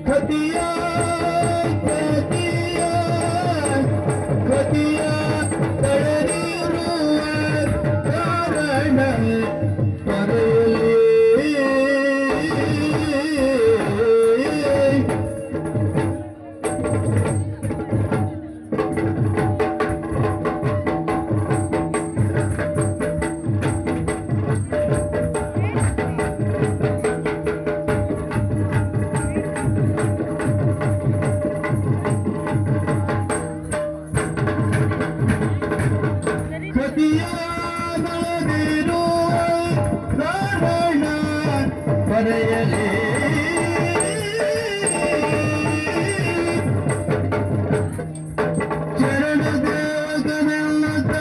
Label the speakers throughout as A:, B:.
A: खतिया खतिया खतिया तळರಿರುವ ಕಾರಣ ಬರೆಯಲೇ ಚರಣದೇವಗನೆಲ್ಲುತ್ತ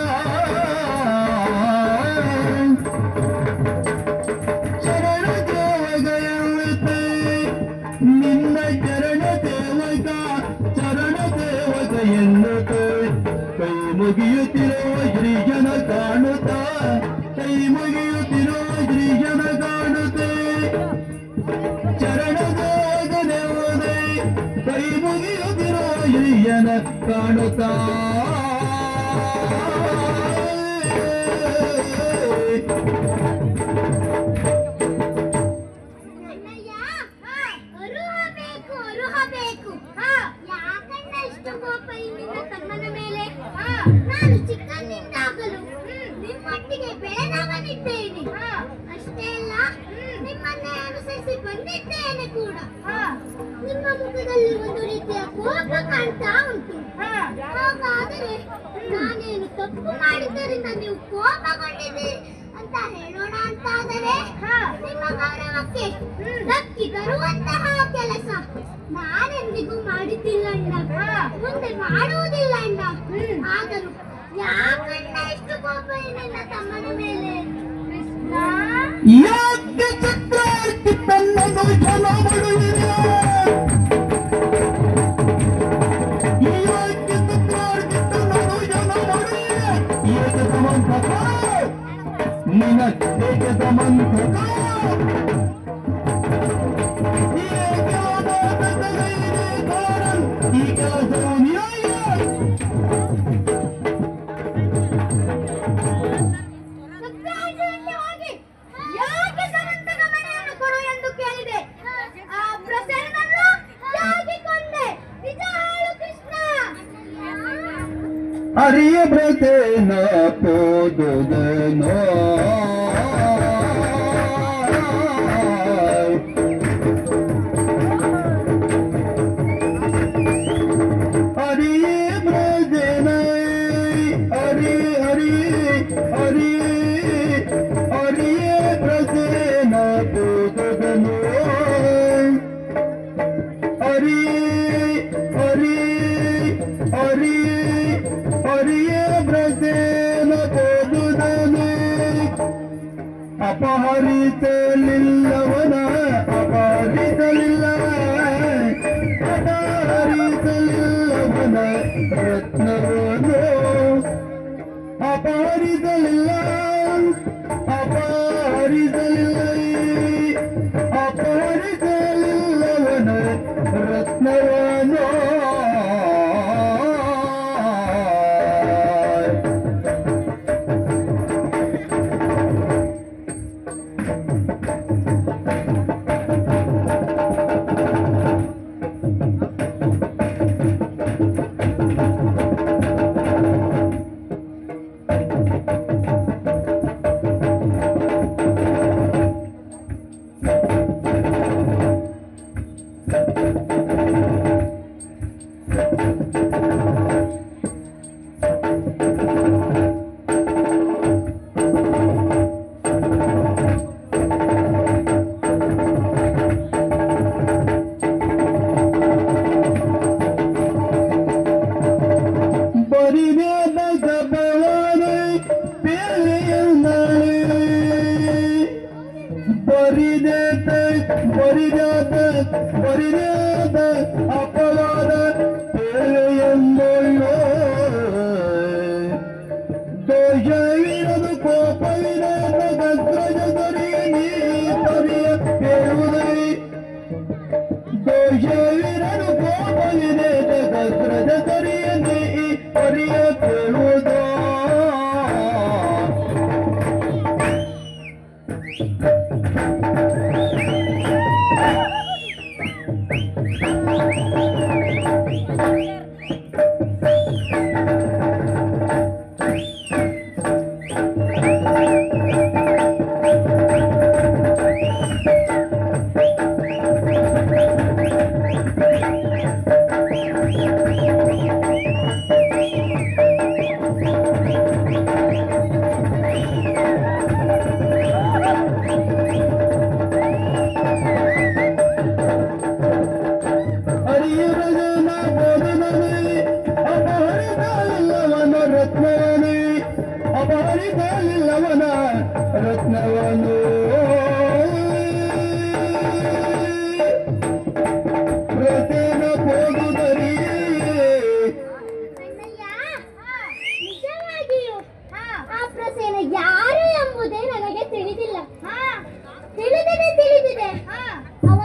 A: ಚರಣದೇವಗನೆಲ್ಲುತ್ತ ನಿನ್ನ ಚರಣದೇವಗ ಎನ್ನುತ್ತ ಕೈ ಮುಗಿಯುತ್ತಿರುವ ಗಿರಿಜನ ಕಾಣುತ್ತ ಕೈ ಮುಗಿಯುತ್ತಿರುವ ಗಿರಿಜನ ಕಾಣುತ್ತೆ ಚರಣದೇವಗನೆಲ್ಲದೆ ಕೈ ಮುಗಿಯುತ್ತಿರುವ ಗಿರಿಜನ ಕಾಣುತ್ತಾ
B: ನಾನು ಚಿಕ್ಕಂದಿದ್ದಾಗಲೂ ನಿಮ್ಮೊಟ್ಟಿಗೆ ಬೆಳೆದವನಿದ್ದೇನೆ. ಅಷ್ಟೇ ಅಲ್ಲ, ನಿಮ್ಮನ್ನೇ ಅನುಸರಿಸಿ ಬಂದಿದ್ದೇನೆ ಕೂಡ. ನಿಮ್ಮ ಮುಖದಲ್ಲಿ ಒಂದು ರೀತಿಯ ಕೋಪ ಕಾಣ್ತಾ ಉಂಟು. ಹಾಗಾದರೆ ನಾನೇನು ತಪ್ಪು ಮಾಡಿದ್ದರಿಂದ ನೀವು ಕೋಪಗೊಂಡಿದ್ದೀರಿ ಅಂತ ಹೇಳೋಣ ಅಂತಾದರೆ ನಿಮ್ಮ ಗೌರವಕ್ಕೆ ಧಕ್ಕಿ ತರುವಂತಹ ಕೆಲಸ ನಾನೆಂದಿಗೂ ಮಾಡಿದ್ದಿಲ್ಲಣ್ಣ, ಮುಂದೆ ಮಾಡುವುದಿಲ್ಲ ಅಣ್ಣ. ಆದರೂ ಯಾಕಣ್ಣ ಎಷ್ಟು ಕೋಪ ನಿನ್ನ ತಮ್ಮನ ಮೇಲೆ?
A: ಯಾಕೆ ಚಕ್ರವರ್ತಿ ತನ್ನನ್ನು ಜನ ಮಾಡುವಿರ? ಯಾಕೆ ಚಕ್ರವರ್ತಿ ತನ್ನನ್ನು ಜನ ಮಾಡುವಿರ? ಏಕೆ ಸಮಂತಕ ನಿನ್ನ ಏಕೆ ಸಮಂತಕ ಈ ಕೆಲಸವು ನ್ಯಾಯ.
B: ಯಾಕೆ ಸಮಂತಕ ಮನೆಯನ್ನು ಕೊಡು ಎಂದು ಕೇಳಿದೆ. ಆ ಪ್ರಸನ್ನನ್ನು ಯಾಕೆ ಕೊಂದೆ? ನಿಜ ಹೇಳು ಕೃಷ್ಣ.
A: ಅರಿಯ ಬ್ರತೇನ ಪೋದುದನೋ ಅಪಹರಿಸಲಿಲ್ಲವನ ಅಪಹರಿಸಲಿಲ್ಲವನ ರತ್ನವನು ಅಪಹರಿಸಲಿಲ್ಲ ಅಪಹರಿಸಲಿಲ್ಲವನ ರತ್ನವನು ಬರಿದಾದ ಅಪವಾದ ಎಂಬುಳ್ಳೋ ದೋಷವಿರದು ಕೋಪವಿರದ ಗದ್ರಜ ದೊರೆಯ ನೀ ಪರಿಯ ಹೇಳುವುದೈ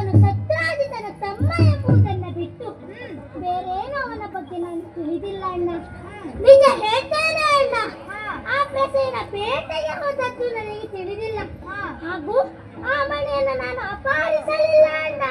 B: ಅವನು ಸತ್ರಾಜಿತನ ತಮ್ಮ ಎಂಬುದನ್ನ ಬಿಟ್ಟು ಬೇರೇನೋ ಅವನ ಬಗ್ಗೆ ನಾನು ತಿಳಿದಿಲ್ಲ ಅಣ್ಣ. ನಿಜ ಹೇಳ್ತೇನೆ ಅಣ್ಣ, ಆ ಪ್ರಸೇನ ಬೇಟೆಗೆ ಹೋದದ್ದು ನನಗೆ ತಿಳಿದಿಲ್ಲ. ಹಾಗೂ ಆ ಮನೆಯನ್ನು ನಾನು ಅಪಹರಿಸಲಿಲ್ಲ ಅಣ್ಣ.